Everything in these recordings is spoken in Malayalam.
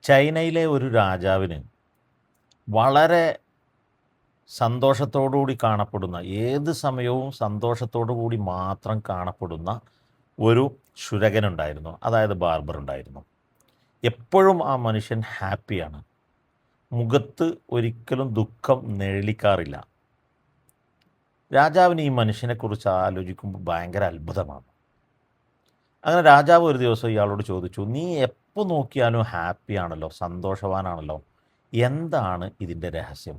ചൈനയിലെ ഒരു രാജാവിന് വളരെ സന്തോഷത്തോടുകൂടി കാണപ്പെടുന്ന, ഏത് സമയവും സന്തോഷത്തോടു കൂടി മാത്രം കാണപ്പെടുന്ന ഒരു ശുരകനുണ്ടായിരുന്നു. അതായത് ബാർബർ ഉണ്ടായിരുന്നു. എപ്പോഴും ആ മനുഷ്യൻ ഹാപ്പിയാണ്. മുഖത്ത് ഒരിക്കലും ദുഃഖം നിഴലിക്കാറില്ല. രാജാവിന് ഈ മനുഷ്യനെക്കുറിച്ച് ആലോചിക്കുമ്പോൾ ഭയങ്കര അത്ഭുതമാണ്. അങ്ങനെ രാജാവ് ഒരു ദിവസം ഇയാളോട് ചോദിച്ചു, നീ എപ്പോൾ നോക്കിയാലും ഹാപ്പിയാണല്ലോ, സന്തോഷവാനാണല്ലോ, എന്താണ് ഇതിൻ്റെ രഹസ്യം?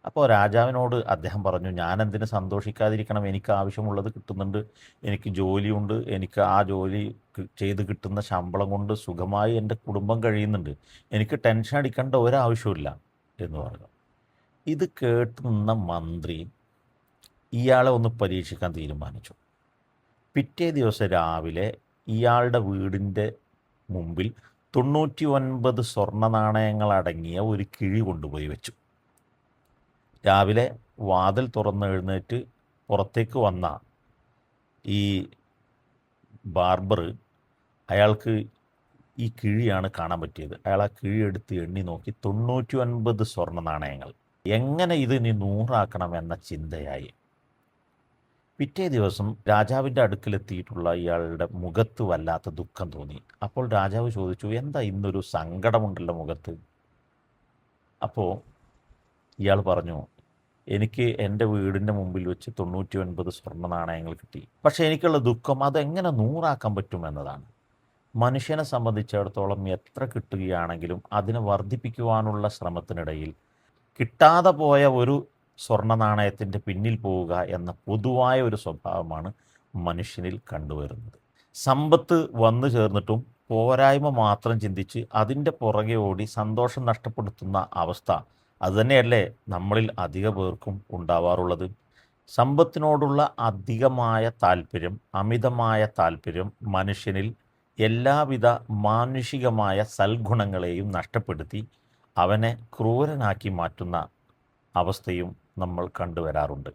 അപ്പോൾ രാജാവിനോട് അദ്ദേഹം പറഞ്ഞു, ഞാൻ എന്തിന് സന്തോഷിക്കാതിരിക്കണം? എനിക്ക് ആവശ്യമുള്ളത് കിട്ടുന്നുണ്ട്, എനിക്ക് ജോലിയുണ്ട്, എനിക്ക് ആ ജോലി ചെയ്ത് കിട്ടുന്ന ശമ്പളം കൊണ്ട് സുഖമായി എൻ്റെ കുടുംബം കഴിയുന്നുണ്ട്, എനിക്ക് ടെൻഷൻ അടിക്കേണ്ട ഒരാവശ്യമില്ല എന്ന് പറഞ്ഞു. ഇത് കേട്ട് നിന്ന മന്ത്രി ഇയാളെ ഒന്ന് പരീക്ഷിക്കാൻ തീരുമാനിച്ചു. പിറ്റേ ദിവസം രാവിലെ ഇയാളുടെ വീടിൻ്റെ മുമ്പിൽ 99 സ്വർണ്ണ നാണയങ്ങളടങ്ങിയ ഒരു കിഴി കൊണ്ടുപോയി വെച്ചു. രാവിലെ വാതിൽ തുറന്നെഴുന്നേറ്റ് പുറത്തേക്ക് വന്ന ഈ ബാർബർ, അയാൾക്ക് ഈ കിഴിയാണ് കാണാൻ പറ്റിയത്. അയാൾ ആ കിഴി എടുത്ത് എണ്ണി നോക്കി, 99 സ്വർണ്ണ നാണയങ്ങൾ. എങ്ങനെ ഇത് ഇനി 100 എന്ന ചിന്തയായി. പിറ്റേ ദിവസം രാജാവിൻ്റെ അടുക്കലെത്തിയിട്ടുള്ള ഇയാളുടെ മുഖത്ത് വല്ലാത്ത ദുഃഖം തോന്നി. അപ്പോൾ രാജാവ് ചോദിച്ചു, എന്താ ഇന്നൊരു സങ്കടമുണ്ടല്ലോ മുഖത്ത്? അപ്പോൾ ഇയാൾ പറഞ്ഞു, എനിക്ക് എൻ്റെ വീടിൻ്റെ മുമ്പിൽ വെച്ച് 99 സ്വർണ്ണ നാണയങ്ങൾ കിട്ടി, പക്ഷേ എനിക്കുള്ള ദുഃഖം അതെങ്ങനെ 100 പറ്റുമെന്നതാണ്. മനുഷ്യനെ സംബന്ധിച്ചിടത്തോളം എത്ര കിട്ടുകയാണെങ്കിലും അതിനെ വർദ്ധിപ്പിക്കുവാനുള്ള ശ്രമത്തിനിടയിൽ കിട്ടാതെ പോയ ഒരു സ്വർണ്ണ നാണയത്തിൻ്റെ പിന്നിൽ പോവുക എന്ന പൊതുവായ ഒരു സ്വഭാവമാണ് മനുഷ്യനിൽ കണ്ടുവരുന്നത്. സമ്പത്ത് വന്നു ചേർന്നിട്ടും പോരായ്മ മാത്രം ചിന്തിച്ച് അതിൻ്റെ പുറകെ ഓടി സന്തോഷം നഷ്ടപ്പെടുത്തുന്ന അവസ്ഥ, അതുതന്നെയല്ലേ നമ്മളിൽ അധിക പേർക്കും ഉണ്ടാവാറുള്ളത്. സമ്പത്തിനോടുള്ള അധികമായ താല്പര്യം, അമിതമായ താല്പര്യം മനുഷ്യനിൽ എല്ലാവിധ മാനുഷികമായ സൽഗുണങ്ങളെയും നഷ്ടപ്പെടുത്തി അവനെ ക്രൂരനാക്കി മാറ്റുന്ന അവസ്ഥയും നമ്മൾ കണ്ടുവരാറുണ്ട്.